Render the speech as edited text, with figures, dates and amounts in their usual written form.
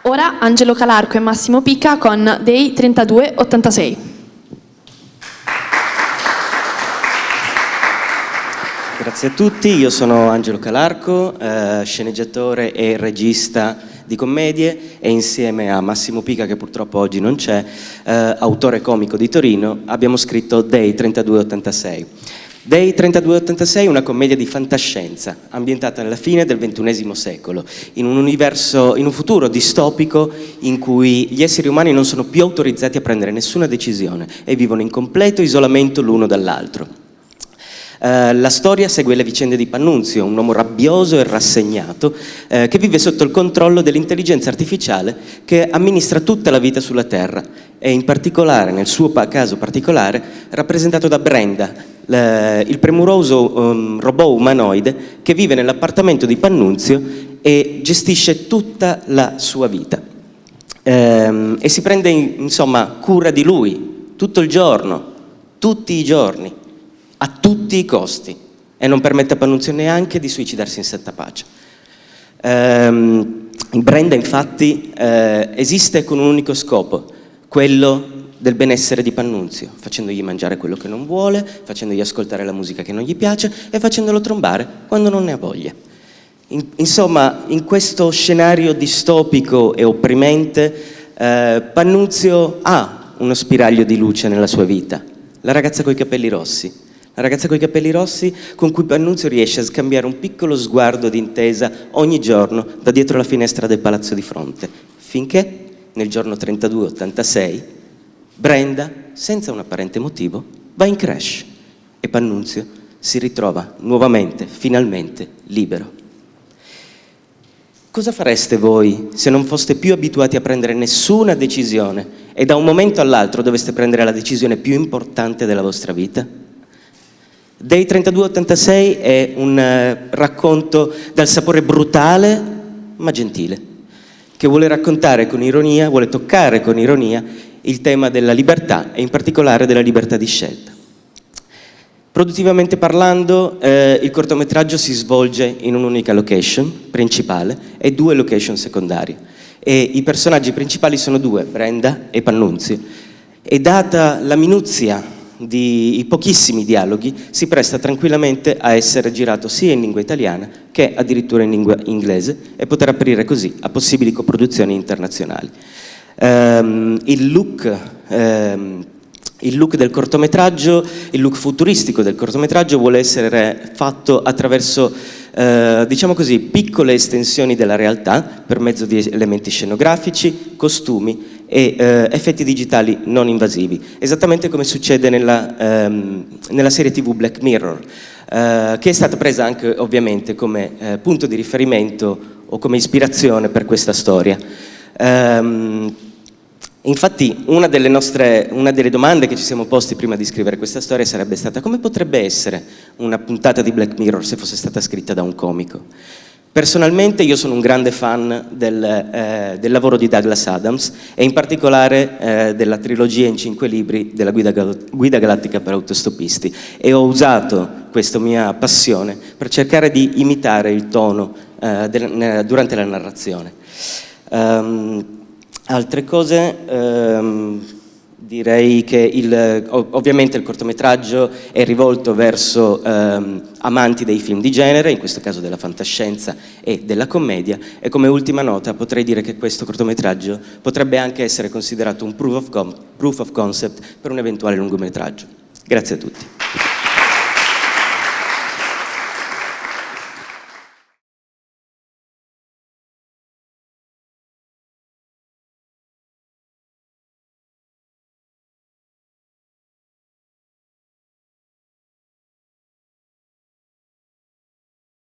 Ora Angelo Calarco e Massimo Pica con Dei 3286. Grazie a tutti, io sono Angelo Calarco, sceneggiatore e regista di commedie, e insieme a Massimo Pica, che purtroppo oggi non c'è, autore comico di Torino, abbiamo scritto Dei 3286. Dei 3286 è una commedia di fantascienza ambientata alla fine del XXI secolo, in un futuro distopico in cui gli esseri umani non sono più autorizzati a prendere nessuna decisione e vivono in completo isolamento l'uno dall'altro. La storia segue le vicende di Pannunzio, un uomo rabbioso e rassegnato che vive sotto il controllo dell'intelligenza artificiale che amministra tutta la vita sulla Terra, e in particolare, nel suo caso particolare, rappresentato da Brenda, il premuroso robot umanoide che vive nell'appartamento di Pannunzio e gestisce tutta la sua vita. E si prende insomma cura di lui tutto il giorno, tutti i giorni, a tutti i costi, e non permette a Pannunzio neanche di suicidarsi in santa pace. Brenda infatti esiste con un unico scopo, quello del benessere di Pannunzio, facendogli mangiare quello che non vuole, facendogli ascoltare la musica che non gli piace e facendolo trombare quando non ne ha voglia. Insomma, in questo scenario distopico e opprimente, Pannunzio ha uno spiraglio di luce nella sua vita, la ragazza coi capelli rossi. La ragazza coi capelli rossi con cui Pannunzio riesce a scambiare un piccolo sguardo d'intesa ogni giorno da dietro la finestra del palazzo di fronte, finché nel giorno 3286 Brenda, senza un apparente motivo, va in crash e Pannunzio si ritrova nuovamente, finalmente, libero. Cosa fareste voi se non foste più abituati a prendere nessuna decisione e da un momento all'altro doveste prendere la decisione più importante della vostra vita? Dei 3286 è un racconto dal sapore brutale ma gentile, che vuole raccontare con ironia, vuole toccare con ironia il tema della libertà e in particolare della libertà di scelta. Produttivamente parlando, il cortometraggio si svolge in un'unica location principale e 2 location secondarie, e i personaggi principali sono 2, Brenda e Pannunzio, e data la minuzia di pochissimi dialoghi si presta tranquillamente a essere girato sia in lingua italiana che addirittura in lingua inglese, e poter aprire così a possibili coproduzioni internazionali. Il look del cortometraggio, il look futuristico del cortometraggio vuole essere fatto attraverso, diciamo così, piccole estensioni della realtà per mezzo di elementi scenografici, costumi e effetti digitali non invasivi, esattamente come succede nella serie TV Black Mirror, che è stata presa anche ovviamente come punto di riferimento o come ispirazione per questa storia. Infatti una delle domande che ci siamo posti prima di scrivere questa storia sarebbe stata: come potrebbe essere una puntata di Black Mirror se fosse stata scritta da un comico? Personalmente io sono un grande fan del lavoro di Douglas Adams, e in particolare della trilogia in 5 libri della Guida Galattica per Autostoppisti, e ho usato questa mia passione per cercare di imitare il tono durante la narrazione. Altre cose, direi che ovviamente il cortometraggio è rivolto verso amanti dei film di genere, in questo caso della fantascienza e della commedia, e come ultima nota potrei dire che questo cortometraggio potrebbe anche essere considerato un proof of concept per un eventuale lungometraggio. Grazie a tutti.